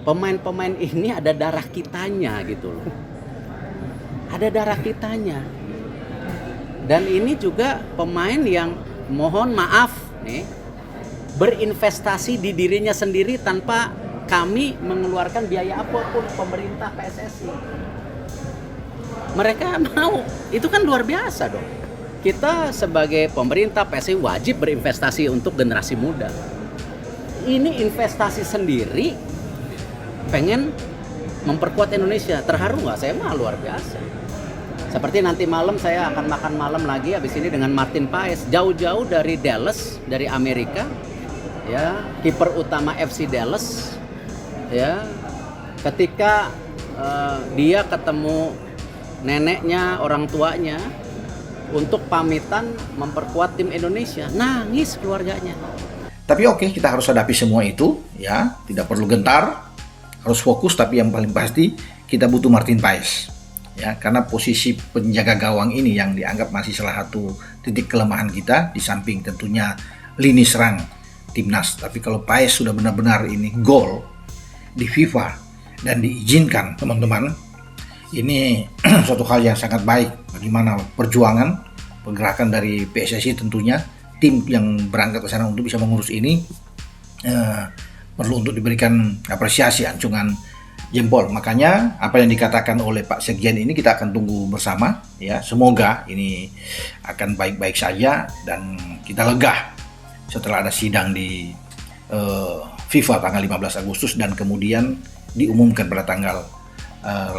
pemain-pemain ini ada darah kitanya gitu loh. Ada darah kitanya. Dan ini juga pemain yang mohon maaf nih, berinvestasi di dirinya sendiri tanpa kami mengeluarkan biaya apapun, pemerintah, PSSI. Mereka mau, itu kan luar biasa dong. Kita sebagai pemerintah, PSSI wajib berinvestasi untuk generasi muda. Ini investasi sendiri, pengen memperkuat Indonesia. Terharu nggak? Saya mah luar biasa. Seperti nanti malam saya akan makan malam lagi habis ini dengan Martin Paes, jauh-jauh dari Dallas, dari Amerika, ya, kiper utama FC Dallas, ya. Ketika dia ketemu neneknya, orang tuanya untuk pamitan memperkuat tim Indonesia, nangis keluarganya. Tapi oke, kita harus hadapi semua itu, ya, tidak perlu gentar, harus fokus. Tapi yang paling pasti kita butuh Martin Paes. Ya, karena posisi penjaga gawang ini yang dianggap masih salah satu titik kelemahan kita, di samping tentunya lini serang timnas. Tapi kalau Paes sudah benar-benar ini gol di FIFA dan diizinkan, teman-teman, ini suatu hal yang sangat baik. Bagaimana perjuangan, pergerakan dari PSSI tentunya, tim yang berangkat ke sana untuk bisa mengurus ini perlu untuk diberikan apresiasi, acungan jempol. Makanya apa yang dikatakan oleh Pak Sekjen ini kita akan tunggu bersama, ya. Semoga ini akan baik-baik saja dan kita lega setelah ada sidang di FIFA tanggal 15 Agustus dan kemudian diumumkan pada tanggal 18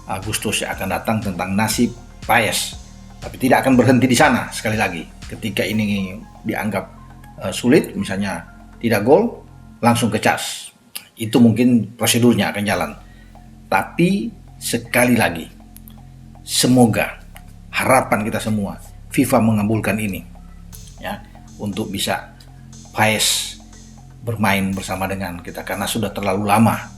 Agustus yang akan datang tentang nasib Paes. Tapi tidak akan berhenti di sana. Sekali lagi, ketika ini dianggap sulit, misalnya tidak gol, langsung ke cas. Itu mungkin prosedurnya akan jalan. Tapi sekali lagi, semoga harapan kita semua FIFA mengabulkan ini, ya, untuk bisa Paes bermain bersama dengan kita, karena sudah terlalu lama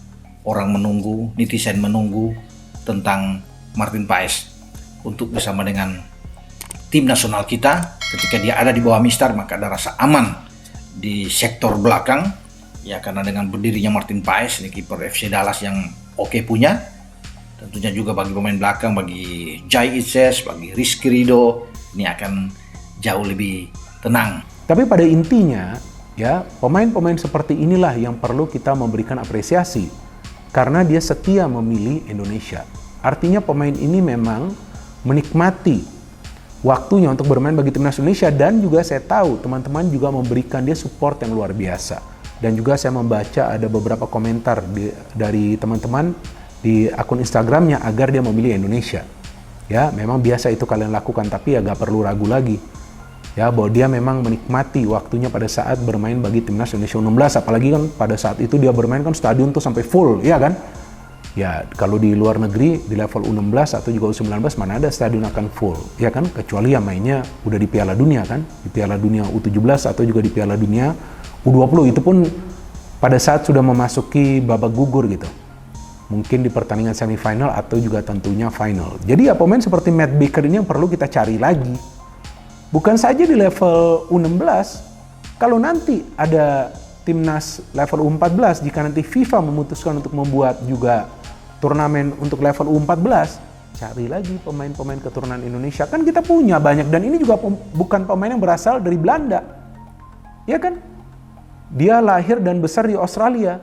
orang menunggu, netizen menunggu tentang Martin Paes untuk bersama dengan tim nasional kita. Ketika dia ada di bawah Mistar, maka ada rasa aman di sektor belakang. Ya, karena dengan berdirinya Martin Paes, ini kiper FC Dallas yang oke punya, tentunya juga bagi pemain belakang, bagi Jai Itzes, bagi Rizky Ridho, ini akan jauh lebih tenang. Tapi pada intinya, ya, pemain-pemain seperti inilah yang perlu kita memberikan apresiasi, karena dia setia memilih Indonesia. Artinya pemain ini memang menikmati waktunya untuk bermain bagi timnas Indonesia, dan juga saya tahu teman-teman juga memberikan dia support yang luar biasa. Dan juga saya membaca ada beberapa komentar dari teman-teman di akun Instagramnya agar dia memilih Indonesia. Ya, memang biasa itu kalian lakukan, tapi agak perlu ragu lagi. Ya, bahwa dia memang menikmati waktunya pada saat bermain bagi timnas Indonesia U16, apalagi kan pada saat itu dia bermain kan stadion tuh sampai full, ya kan? Ya, kalau di luar negeri di level U16 atau juga U19 mana ada stadion akan full, ya kan? Kecuali yang mainnya udah di Piala Dunia kan, di Piala Dunia U17 atau juga di Piala Dunia U20, itu pun pada saat sudah memasuki babak gugur gitu. Mungkin di pertandingan semifinal atau juga tentunya final. Jadi ya pemain seperti Matt Baker ini yang perlu kita cari lagi. Bukan saja di level U16, kalau nanti ada timnas level U14, jika nanti FIFA memutuskan untuk membuat juga turnamen untuk level U14, cari lagi pemain-pemain keturunan Indonesia. Kan kita punya banyak, dan ini juga bukan pemain yang berasal dari Belanda. Ya kan? Dia lahir dan besar di Australia.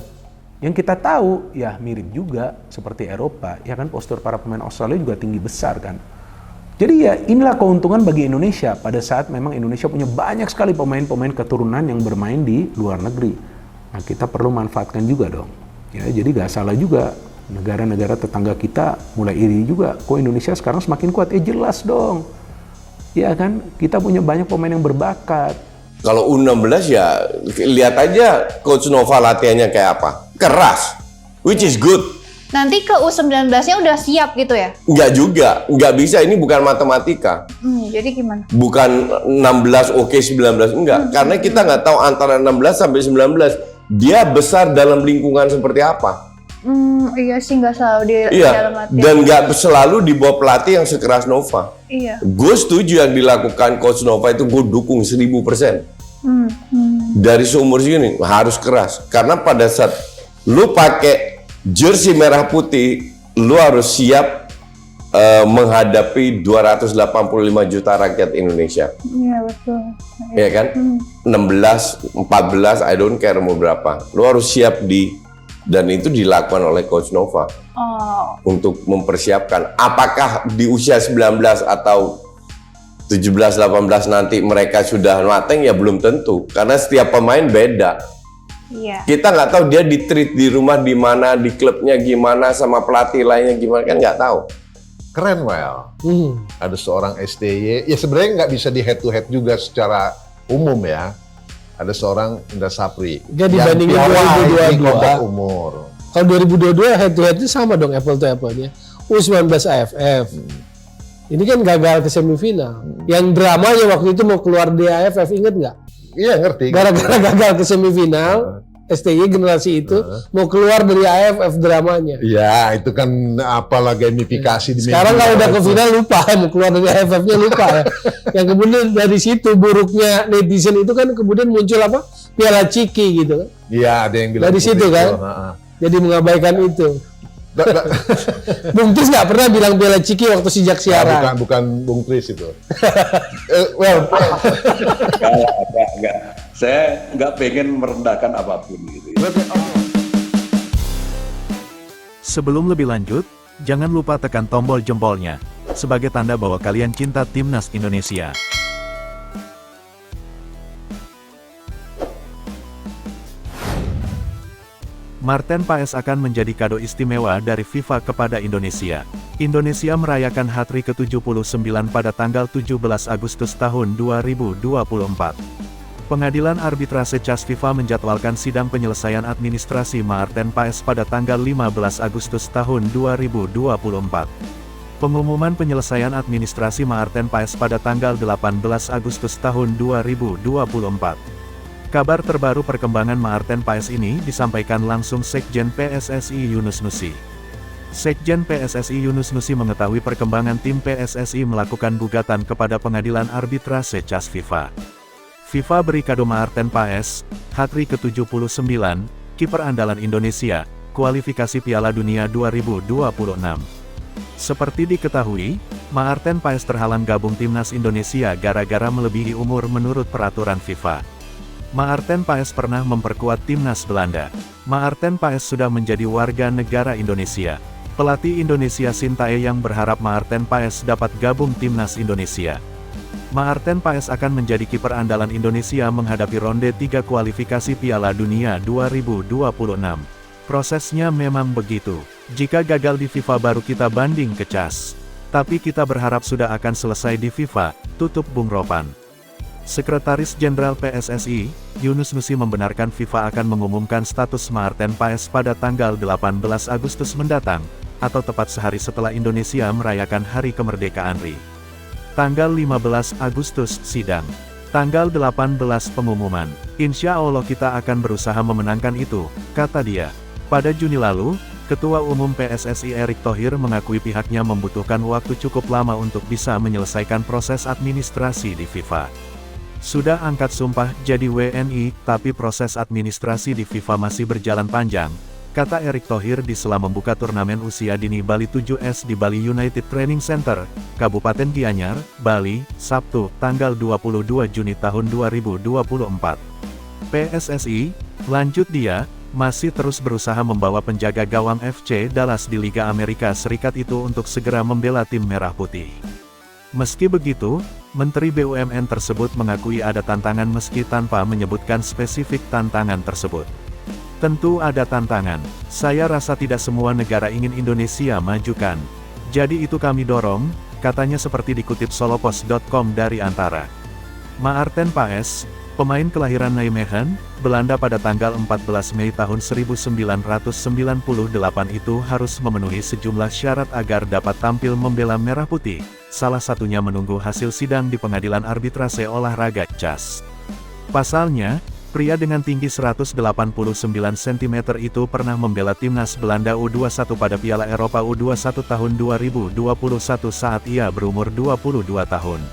Yang kita tahu, ya mirip juga seperti Eropa. Ya kan, postur para pemain Australia juga tinggi besar kan. Jadi ya inilah keuntungan bagi Indonesia pada saat memang Indonesia punya banyak sekali pemain-pemain keturunan yang bermain di luar negeri. Nah, kita perlu manfaatkan juga dong. Ya, jadi gak salah juga negara-negara tetangga kita mulai iri juga. Kok Indonesia sekarang semakin kuat? Jelas dong. Ya kan, kita punya banyak pemain yang berbakat. Kalau U16 ya lihat aja Coach Nova latihannya kayak apa. Keras, which is good. Nanti ke U19-nya udah siap gitu ya? Enggak juga, enggak bisa, ini bukan matematika. Jadi gimana? Bukan 16 oke 19, enggak. Karena kita nggak tahu antara 16 sampai 19 dia besar dalam lingkungan seperti apa. Iya sih, nggak selalu di dalam latihan. Dan nggak selalu di bawah pelatih yang sekeras Nova. Iya. Gue setuju yang dilakukan Coach Nova itu, gue dukung 1000%. Dari seumur segini harus keras. Karena pada saat Lu pakai jersey merah putih, lu harus siap menghadapi 285 juta rakyat Indonesia. Iya betul. Ya kan? 16, 14, I don't care mau berapa. Lu harus siap dan itu dilakukan oleh Coach Nova Oh, untuk mempersiapkan. Apakah di usia 19 atau 17, 18 nanti mereka sudah mateng, ya belum tentu. Karena setiap pemain beda. iya. Kita nggak tahu dia di-treat di rumah di mana, di klubnya gimana, sama pelatih lainnya gimana, kan nggak tahu. Keren, Well. Ada seorang STY, ya sebenarnya nggak bisa di head to head juga secara umum ya. Ada seorang Indra Sapri. Jadi yang dibandingin piawai di 2022. kelompok umur. Kalau 2022 head to head itu sama dong apple to apple-nya. U19 AFF. Ini kan gagal ke semifinal. Yang dramanya waktu itu mau keluar di AFF, inget nggak? Iya, ngerti. Gara-gara gagal ke semifinal, STY generasi itu mau keluar dari AFF dramanya. Iya, itu kan apalah gamifikasi di Sekarang kalau udah ke final lupa, mau keluar dari AFF-nya lupa ya. Yang kemudian dari situ buruknya netizen itu kan kemudian muncul apa? Piala Ciki gitu kan. Iya, ada yang bilang Dari situ seperti kan? itu. Heeh. Jadi mengabaikan itu. Da- da- Bung Tris nggak pernah bilang Piala Ciki waktu sejak siaran. bukan Bung Tris itu. Well, Enggak. Saya nggak pengen merendahkan apapun gitu. Sebelum lebih lanjut, jangan lupa tekan tombol jempolnya, sebagai tanda bahwa kalian cinta Timnas Indonesia. Marten Paes akan menjadi kado istimewa dari FIFA kepada Indonesia. Indonesia merayakan hat-trick ke-79 pada tanggal 17 Agustus tahun 2024. Pengadilan Arbitrase CAS FIFA menjadwalkan sidang penyelesaian administrasi Marten Paes pada tanggal 15 Agustus tahun 2024. Pengumuman penyelesaian administrasi Marten Paes pada tanggal 18 Agustus tahun 2024. Kabar terbaru perkembangan Marten Paes ini disampaikan langsung Sekjen PSSI Yunus Nusi. Sekjen PSSI Yunus Nusi mengetahui perkembangan tim PSSI melakukan gugatan kepada Pengadilan Arbitrase CAS FIFA. FIFA beri kado Marten Paes, hat-trick ke-79, kiper andalan Indonesia, kualifikasi Piala Dunia 2026. Seperti diketahui, Marten Paes terhalang gabung timnas Indonesia gara-gara melebihi umur menurut peraturan FIFA. Marten Paes pernah memperkuat timnas Belanda. Marten Paes sudah menjadi warga negara Indonesia. Pelatih Indonesia Sintayong berharap Marten Paes dapat gabung timnas Indonesia. Marten Paes akan menjadi kiper andalan Indonesia menghadapi ronde 3 kualifikasi Piala Dunia 2026. Prosesnya memang begitu. Jika gagal di FIFA baru kita banding ke CAS. Tapi kita berharap sudah akan selesai di FIFA, tutup Bung Ropan. Sekretaris Jenderal PSSI, Yunus Nusi membenarkan FIFA akan mengumumkan status Marten Paes pada tanggal 18 Agustus mendatang, atau tepat sehari setelah Indonesia merayakan Hari Kemerdekaan RI. Tanggal 15 Agustus sidang. Tanggal 18 pengumuman. Insya Allah kita akan berusaha memenangkan itu, kata dia. Pada Juni lalu, Ketua Umum PSSI Erick Thohir mengakui pihaknya membutuhkan waktu cukup lama untuk bisa menyelesaikan proses administrasi di FIFA. Sudah angkat sumpah jadi WNI, tapi proses administrasi di FIFA masih berjalan panjang, kata Erick Thohir di sela membuka turnamen usia dini Bali 7S di Bali United Training Center, Kabupaten Gianyar, Bali, Sabtu, tanggal 22 Juni tahun 2024. PSSI, lanjut dia, masih terus berusaha membawa penjaga gawang FC Dallas di Liga Amerika Serikat itu untuk segera membela tim Merah Putih. Meski begitu, Menteri BUMN tersebut mengakui ada tantangan meski tanpa menyebutkan spesifik tantangan tersebut. Tentu ada tantangan. Saya rasa tidak semua negara ingin Indonesia majukan. Jadi itu kami dorong, katanya seperti dikutip solopos.com dari Antara. Marten Paes, pemain kelahiran Nijmegen, Belanda pada tanggal 14 Mei tahun 1998 itu harus memenuhi sejumlah syarat agar dapat tampil membela Merah Putih. Salah satunya menunggu hasil sidang di Pengadilan Arbitrase Olahraga CAS. Pasalnya, pria dengan tinggi 189 cm itu pernah membela timnas Belanda U21 pada Piala Eropa U21 tahun 2021 saat ia berumur 22 tahun.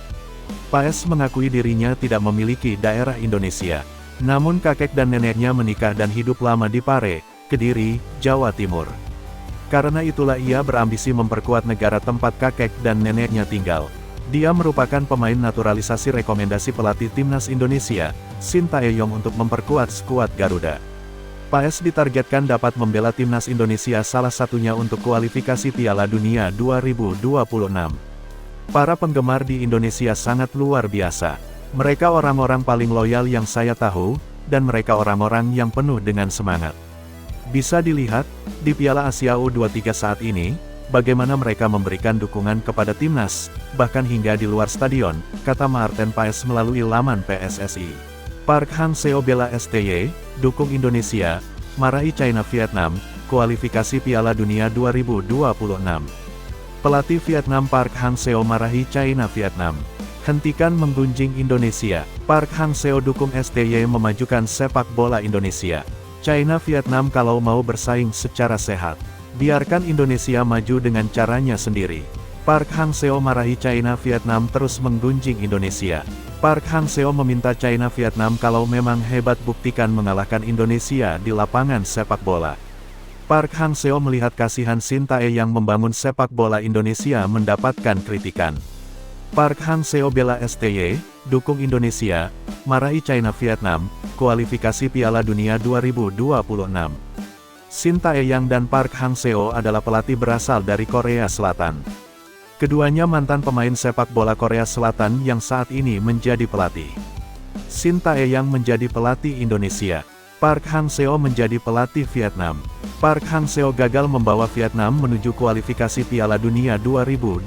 Paes mengakui dirinya tidak memiliki daerah Indonesia. Namun kakek dan neneknya menikah dan hidup lama di Pare, Kediri, Jawa Timur. Karena itulah ia berambisi memperkuat negara tempat kakek dan neneknya tinggal. Dia merupakan pemain naturalisasi rekomendasi pelatih Timnas Indonesia, Sintayong untuk memperkuat skuad Garuda. Paes ditargetkan dapat membela Timnas Indonesia salah satunya untuk kualifikasi Piala Dunia 2026. Para penggemar di Indonesia sangat luar biasa. Mereka orang-orang paling loyal yang saya tahu, dan mereka orang-orang yang penuh dengan semangat. Bisa dilihat, di Piala Asia U23 saat ini, bagaimana mereka memberikan dukungan kepada Timnas, bahkan hingga di luar stadion, kata Martin Paes melalui laman PSSI. Park Hang-seo bela STY, dukung Indonesia, marahi China Vietnam, kualifikasi Piala Dunia 2026. Pelatih Vietnam Park Hang-seo marahi China Vietnam. Hentikan menggunjing Indonesia. Park Hang-seo dukung STY memajukan sepak bola Indonesia. China Vietnam kalau mau bersaing secara sehat. Biarkan Indonesia maju dengan caranya sendiri. Park Hang-seo marahi China Vietnam terus menggunjing Indonesia. Park Hang-seo meminta China Vietnam kalau memang hebat buktikan mengalahkan Indonesia di lapangan sepak bola. Park Hang-seo melihat kasihan Sintayong membangun sepak bola Indonesia mendapatkan kritikan. Park Hang-seo bela STY, dukung Indonesia, marahi China Vietnam, kualifikasi Piala Dunia 2026. Sintayong dan Park Hang-seo adalah pelatih berasal dari Korea Selatan. Keduanya mantan pemain sepak bola Korea Selatan yang saat ini menjadi pelatih. Sintayong menjadi pelatih Indonesia. Park Hang-seo menjadi pelatih Vietnam. Park Hang-seo gagal membawa Vietnam menuju kualifikasi Piala Dunia 2026.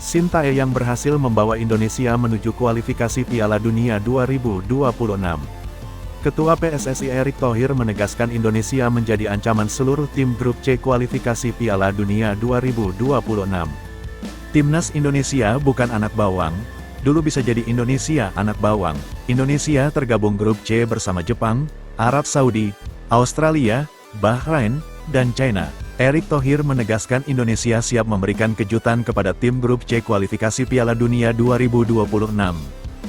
Sintayong berhasil membawa Indonesia menuju kualifikasi Piala Dunia 2026. Ketua PSSI Erick Thohir menegaskan Indonesia menjadi ancaman seluruh tim grup C kualifikasi Piala Dunia 2026. Timnas Indonesia bukan anak bawang, dulu bisa jadi Indonesia anak bawang. Indonesia tergabung grup C bersama Jepang, Arab Saudi, Australia, Bahrain, dan China. Erick Thohir menegaskan Indonesia siap memberikan kejutan kepada tim grup C kualifikasi Piala Dunia 2026.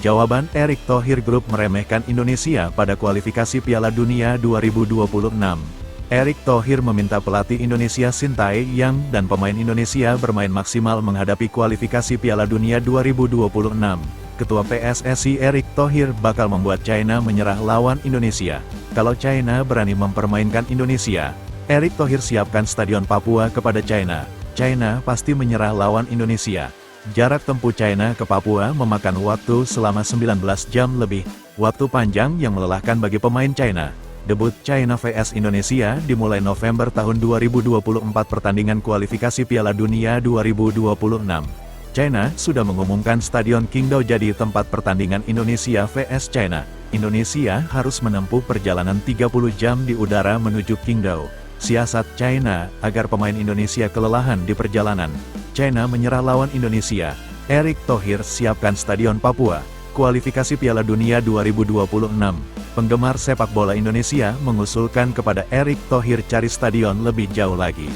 Jawaban Erick Thohir grup meremehkan Indonesia pada kualifikasi Piala Dunia 2026. Erick Thohir meminta pelatih Indonesia Sintayong dan pemain Indonesia bermain maksimal menghadapi kualifikasi Piala Dunia 2026. Ketua PSSI Erick Thohir bakal membuat China menyerah lawan Indonesia. Kalau China berani mempermainkan Indonesia, Erick Thohir siapkan Stadion Papua kepada China. China pasti menyerah lawan Indonesia. Jarak tempuh China ke Papua memakan waktu selama 19 jam lebih, waktu panjang yang melelahkan bagi pemain China. Debut China vs Indonesia dimulai November tahun 2024 pertandingan kualifikasi Piala Dunia 2026. China sudah mengumumkan Stadion Qingdao jadi tempat pertandingan Indonesia vs China. Indonesia harus menempuh perjalanan 30 jam di udara menuju Qingdao. Siasat China agar pemain Indonesia kelelahan di perjalanan. China menyerah lawan Indonesia. Erick Thohir siapkan Stadion Papua. Kualifikasi Piala Dunia 2026. Penggemar sepak bola Indonesia mengusulkan kepada Erick Thohir cari stadion lebih jauh lagi.